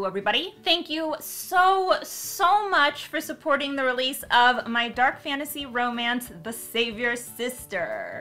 everybody. Thank you so much for supporting the release of my dark fantasy romance, The Savior Sister.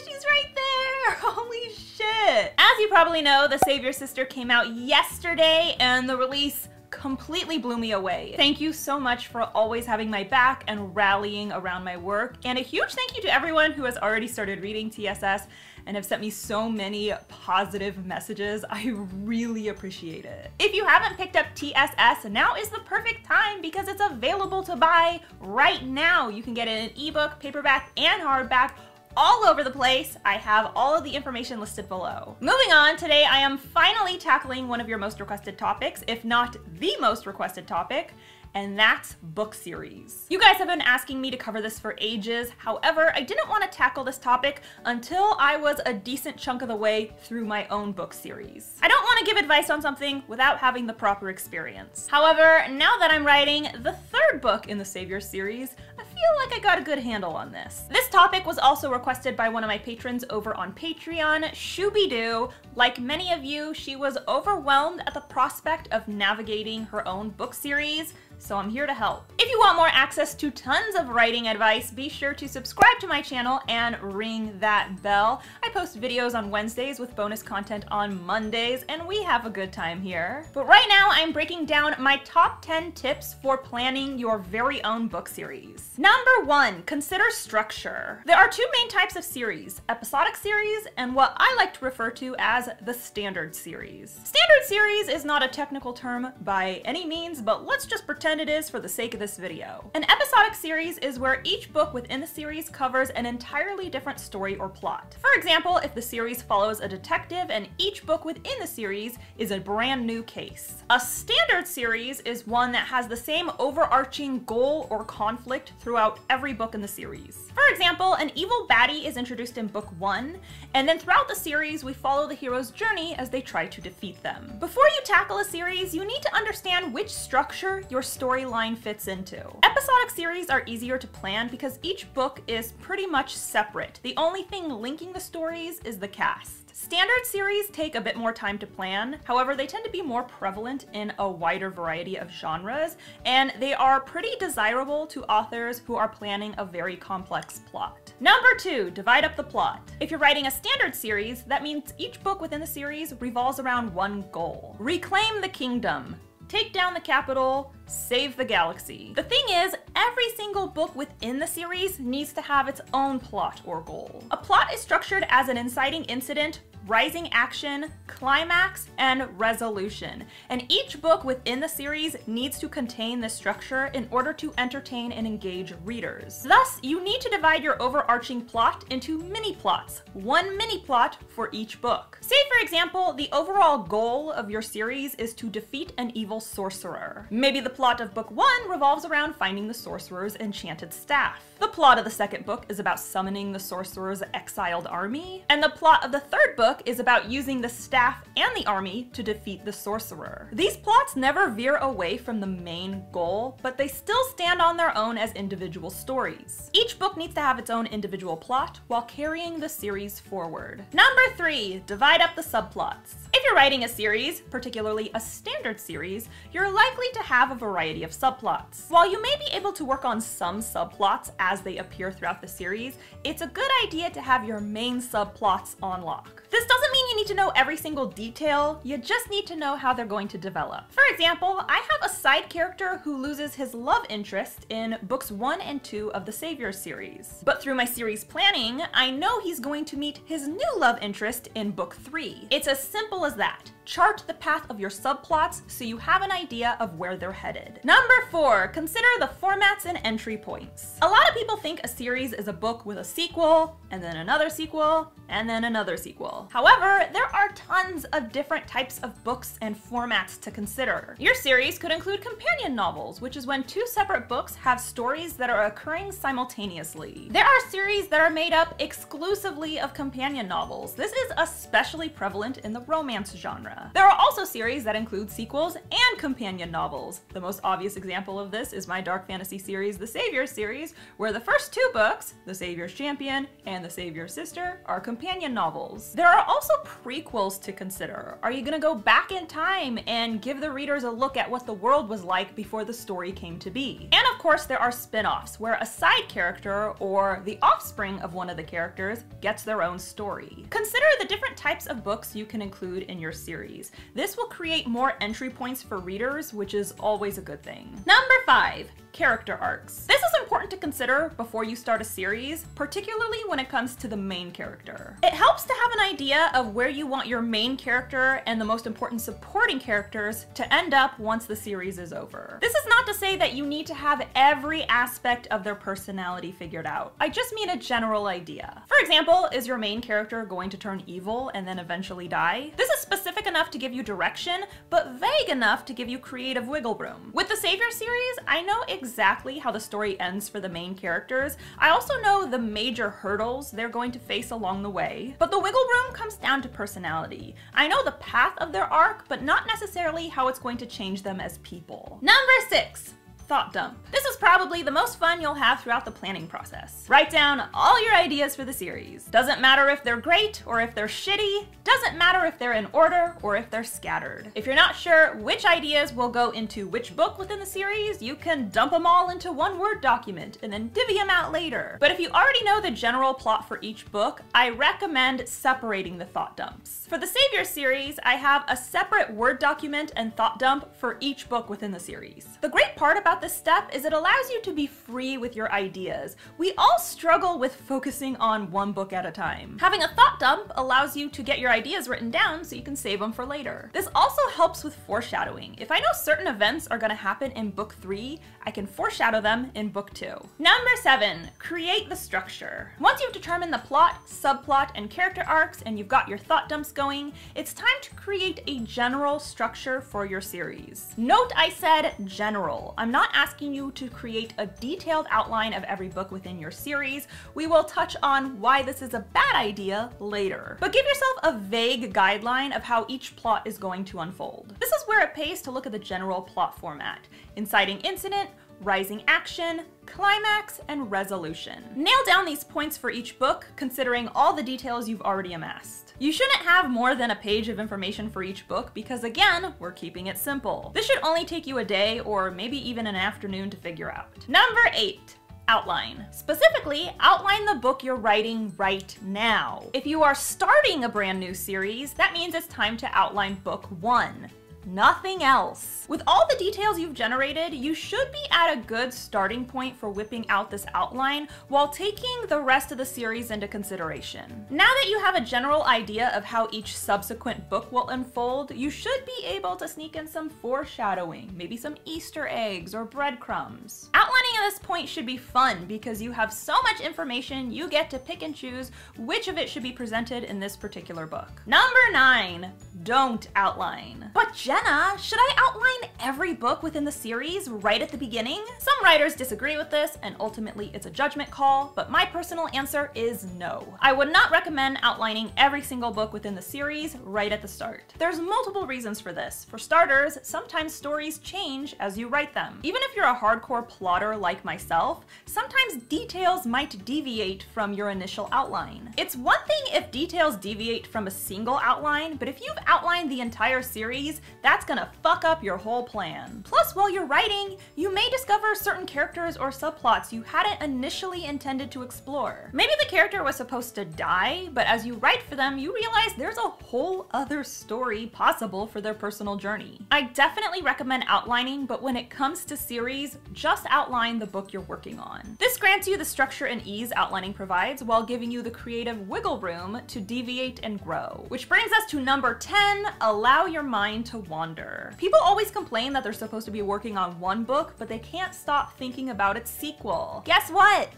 She's right there! Holy shit! As you probably know, The Savior Sister came out yesterday, and the release completely blew me away. Thank you so much for always having my back and rallying around my work, and a huge thank you to everyone who has already started reading TSS and have sent me so many positive messages. I really appreciate it. If you haven't picked up TSS, now is the perfect time because it's available to buy right now. You can get it in ebook, paperback, and hardback, all over the place. I have all of the information listed below. Moving on, today I am finally tackling one of your most requested topics, if not the most requested topic, and that's book series. You guys have been asking me to cover this for ages. However, I didn't want to tackle this topic until I was a decent chunk of the way through my own book series. I don't want to give advice on something without having the proper experience. However, now that I'm writing the third book in the Savior series, I feel like I got a good handle on this. This topic was also requested by one of my patrons over on Patreon, Shooby-Doo. Like many of you, she was overwhelmed at the prospect of navigating her own book series, so I'm here to help. If you want more access to tons of writing advice, be sure to subscribe to my channel and ring that bell. I post videos on Wednesdays with bonus content on Mondays, and we have a good time here. But right now, I'm breaking down my top 10 tips for planning your very own book series. Number 1, consider structure. There are two main types of series, episodic series and what I like to refer to as the standard series. Standard series is not a technical term by any means, but let's just pretend it is for the sake of this video. An episodic series is where each book within the series covers an entirely different story or plot. For example, if the series follows a detective and each book within the series is a brand new case. A standard series is one that has the same overarching goal or conflict throughout every book in the series. For example, an evil baddie is introduced in book 1, and then throughout the series we follow the hero's journey as they try to defeat them. Before you tackle a series, you need to understand which structure your storyline fits into. Episodic series are easier to plan because each book is pretty much separate. The only thing linking the stories is the cast. Standard series take a bit more time to plan, however they tend to be more prevalent in a wider variety of genres, and they are pretty desirable to authors who are planning a very complex plot. Number 2, divide up the plot. If you're writing a standard series, that means each book within the series revolves around one goal. Reclaim the kingdom, take down the capital, save the galaxy. The thing is, every single book within the series needs to have its own plot or goal. A plot is structured as an inciting incident, rising action, climax, and resolution. And each book within the series needs to contain this structure in order to entertain and engage readers. Thus, you need to divide your overarching plot into mini plots, one mini plot for each book. Say, for example, the overall goal of your series is to defeat an evil sorcerer. Maybe the plot of book 1 revolves around finding the sorcerer's enchanted staff. The plot of the second book is about summoning the sorcerer's exiled army, and the plot of the third book is about using the staff and the army to defeat the sorcerer. These plots never veer away from the main goal, but they still stand on their own as individual stories. Each book needs to have its own individual plot while carrying the series forward. Number 3, divide up the subplots. If you're writing a series, particularly a standard series, you're likely to have a variety of subplots. While you may be able to work on some subplots as they appear throughout the series, it's a good idea to have your main subplots on lock. This doesn't mean you need to know every single detail, you just need to know how they're going to develop. For example, I have a side character who loses his love interest in books 1 and 2 of the Savior series. But through my series planning, I know he's going to meet his new love interest in book 3. It's as simple as that. Chart the path of your subplots so you have an idea of where they're headed. Number 4, consider the formats and entry points. A lot of people think a series is a book with a sequel, and then another sequel, and then another sequel. However, there are tons of different types of books and formats to consider. Your series could include companion novels, which is when two separate books have stories that are occurring simultaneously. There are series that are made up exclusively of companion novels. This is especially prevalent in the romance genre. genre. There are also series that include sequels and companion novels. The most obvious example of this is my dark fantasy series, the Savior series, where the first 2 books, The Savior's Champion and The Savior's Sister, are companion novels. There are also prequels to consider. Are you gonna go back in time and give the readers a look at what the world was like before the story came to be? And of course, there are spin-offs, where a side character or the offspring of one of the characters gets their own story. Consider the different types of books you can include in your series. This will create more entry points for readers, which is always a good thing. Number 5. Character arcs. This is important to consider before you start a series, particularly when it comes to the main character. It helps to have an idea of where you want your main character and the most important supporting characters to end up once the series is over. This is not to say that you need to have every aspect of their personality figured out. I just mean a general idea. For example, is your main character going to turn evil and then eventually die? This is specific enough to give you direction, but vague enough to give you creative wiggle room. With the Savior series, I know exactly how the story ends for the main characters. I also know the major hurdles they're going to face along the way, but the wiggle room comes down to personality. I know the path of their arc, but not necessarily how it's going to change them as people. Number 6. Thought dump. This is probably the most fun you'll have throughout the planning process. Write down all your ideas for the series. Doesn't matter if they're great or if they're shitty. Doesn't matter if they're in order or if they're scattered. If you're not sure which ideas will go into which book within the series, you can dump them all into one Word document and then divvy them out later. But if you already know the general plot for each book, I recommend separating the thought dumps. For the Savior series, I have a separate Word document and thought dump for each book within the series. The great part about this step is it allows you to be free with your ideas. We all struggle with focusing on one book at a time. Having a thought dump allows you to get your ideas written down so you can save them for later. This also helps with foreshadowing. If I know certain events are going to happen in book 3, I can foreshadow them in book 2. Number 7, create the structure. Once you've determined the plot, subplot, and character arcs, and you've got your thought dumps going, it's time to create a general structure for your series. Note I said general. I'm not asking you to create a detailed outline of every book within your series. We will touch on why this is a bad idea later. But give yourself a vague guideline of how each plot is going to unfold. This is where it pays to look at the general plot format: inciting incident, rising action, climax, and resolution. Nail down these points for each book, considering all the details you've already amassed. You shouldn't have more than a page of information for each book because, again, we're keeping it simple. This should only take you a day or maybe even an afternoon to figure out. Number 8. Outline. Specifically, outline the book you're writing right now. If you are starting a brand new series, that means it's time to outline book 1. Nothing else. With all the details you've generated, you should be at a good starting point for whipping out this outline while taking the rest of the series into consideration. Now that you have a general idea of how each subsequent book will unfold, you should be able to sneak in some foreshadowing, maybe some Easter eggs or breadcrumbs. Outlining at this point should be fun because you have so much information you get to pick and choose which of it should be presented in this particular book. Number 9. Don't outline. But Jenna, should I outline every book within the series right at the beginning? Some writers disagree with this, and ultimately it's a judgment call, but my personal answer is no. I would not recommend outlining every single book within the series right at the start. There's multiple reasons for this. For starters, sometimes stories change as you write them. Even if you're a hardcore plotter like myself, sometimes details might deviate from your initial outline. It's one thing if details deviate from a single outline, but if you've outlined the entire series, that's gonna fuck up your whole plan. Plus, while you're writing, you may discover certain characters or subplots you hadn't initially intended to explore. Maybe the character was supposed to die, but as you write for them, you realize there's a whole other story possible for their personal journey. I definitely recommend outlining, but when it comes to series, just outline the book you're working on. This grants you the structure and ease outlining provides while giving you the creative wiggle room to deviate and grow. Which brings us to number 10, allow your mind to wander. People always complain that they're supposed to be working on one book, but they can't stop thinking about its sequel. Guess what?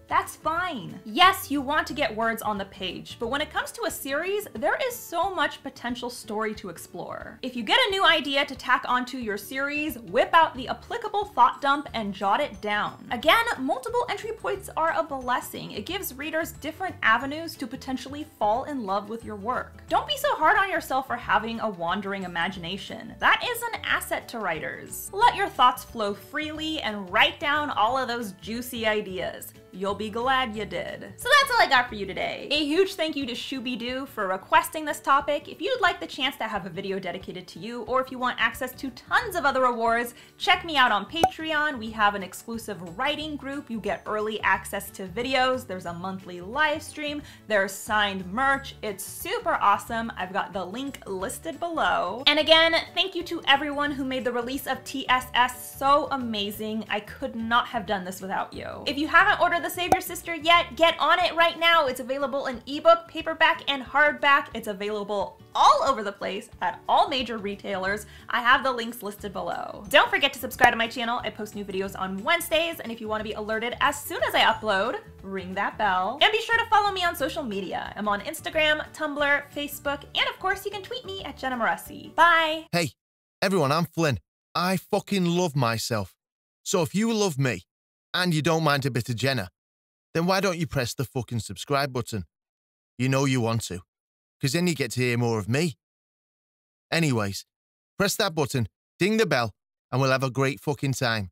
That's fine. Yes, you want to get words on the page, but when it comes to a series, there is so much potential story to explore. If you get a new idea to tack onto your series, whip out the applicable thought dump and jot it down. Again, multiple entry points are a blessing. It gives readers different avenues to potentially fall in love with your work. Don't be so hard on yourself for having a wandering imagination. That is an asset to writers. Let your thoughts flow freely and write down all of those juicy ideas. You'll be glad you did. So that's all I got for you today. A huge thank you to Shooby-Doo for requesting this topic. If you'd like the chance to have a video dedicated to you, or if you want access to tons of other rewards, check me out on Patreon. We have an exclusive writing group. You get early access to videos. There's a monthly live stream. There's signed merch. It's super awesome. I've got the link listed below. And again, thank you to everyone who made the release of TSS so amazing. I could not have done this without you. If you haven't ordered the Save Your Sister yet, get on it right now. It's available in ebook, paperback, and hardback. It's available all over the place at all major retailers. I have the links listed below. Don't forget to subscribe to my channel. I post new videos on Wednesdays, and if you want to be alerted as soon as I upload, ring that bell. And be sure to follow me on social media. I'm on Instagram, Tumblr, Facebook, and of course you can tweet me at Jenna Moreci. Bye! Hey, everyone, I'm Flynn. I fucking love myself. So if you love me, and you don't mind a bit of Jenna, then why don't you press the fucking subscribe button? You know you want to, because then you get to hear more of me. Anyways, press that button, ding the bell, and we'll have a great fucking time.